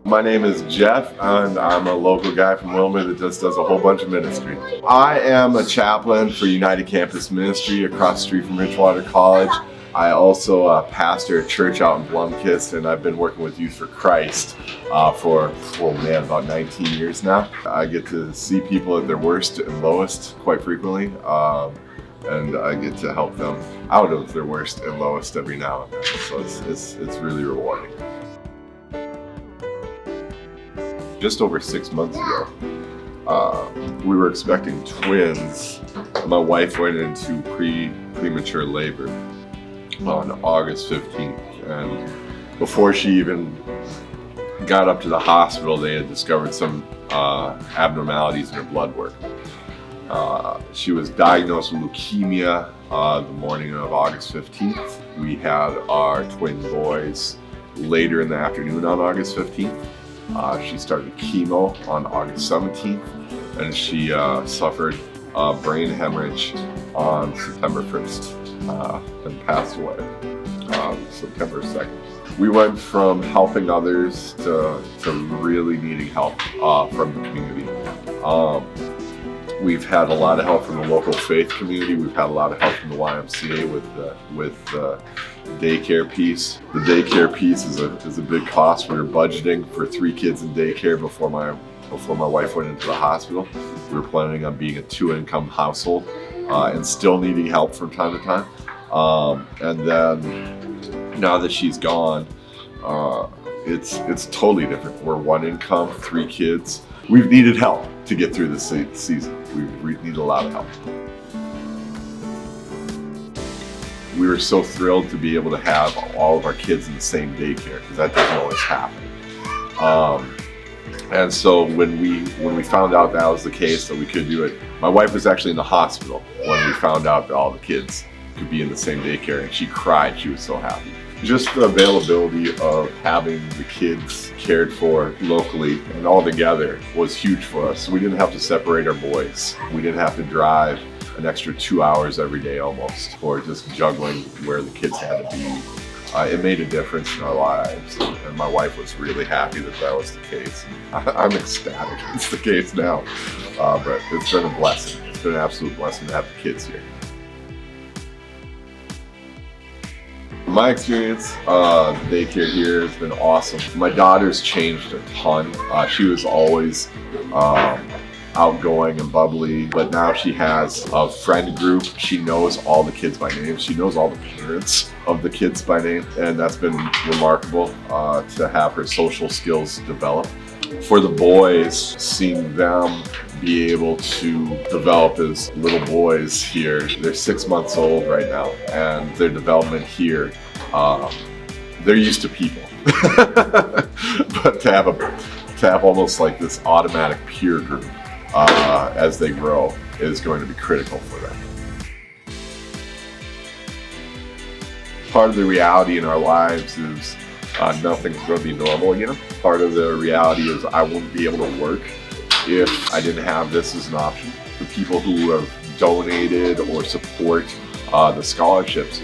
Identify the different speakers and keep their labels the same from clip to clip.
Speaker 1: My name is Jeff, and I'm a local guy from Wilmer that just does a whole bunch of ministry. I am a chaplain for United Campus Ministry across the street from Ridgewater College. I also pastor a church out in Blumkist, and I've been working with Youth for Christ for about 19 years now. I get to see people at their worst and lowest quite frequently, and I get to help them out of their worst and lowest every now and then. So it's really rewarding. Just over 6 months ago, we were expecting twins. My wife went into premature labor on August 15th, and before she even got up to the hospital, they had discovered some abnormalities in her blood work. She was diagnosed with leukemia the morning of August 15th. We had our twin boys later in the afternoon on August 15th. She started chemo on August 17th, and she suffered a brain hemorrhage on September 1st and passed away September 2nd. We went from helping others to really needing help from the community. We've had a lot of help from the local faith community. We've had a lot of help from the YMCA with the daycare piece. The daycare piece is a big cost. We were budgeting for 3 kids in daycare before my wife went into the hospital. We were planning on being a 2-income household and still needing help from time to time. And then now that she's gone, it's totally different. We're 1 income, 3 kids. We've needed help to get through this season. We need a lot of help. We were so thrilled to be able to have all of our kids in the same daycare, because that doesn't always happen. And so when we found out that was the case, that we could do it, my wife was actually in the hospital when we found out that all the kids could be in the same daycare, and she cried. She was so happy. Just the availability of having the kids cared for locally and all together was huge for us. We didn't have to separate our boys. We didn't have to drive an extra 2 hours every day almost for just juggling where the kids had to be. It made a difference in our lives, and my wife was really happy that was the case. I'm ecstatic it's the case now, but it's been a blessing. It's been an absolute blessing to have the kids here. My experience, daycare here has been awesome. My daughter's changed a ton. She was always outgoing and bubbly, but now she has a friend group. She knows all the kids by name. She knows all the parents of the kids by name, and that's been remarkable to have her social skills develop. For the boys, seeing them be able to develop as little boys here. They're 6 months old right now, and their development here, they're used to people. But to have almost like this automatic peer group as they grow is going to be critical for them. Part of the reality in our lives is nothing's going to be normal, you know? Part of the reality is I wouldn't be able to work if I didn't have this as an option. The people who have donated or support the scholarships,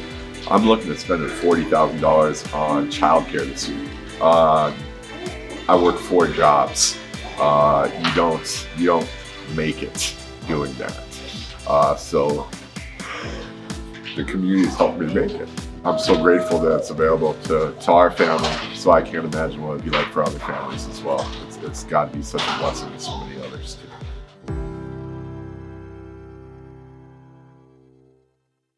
Speaker 1: I'm looking at spending $40,000 on childcare this year. I work 4 jobs. You don't make it doing that. So the community's helped me make it. I'm so grateful that it's available to our family, so I can't imagine what it'd be like for other families as well. It's got to be such a blessing to so many others too.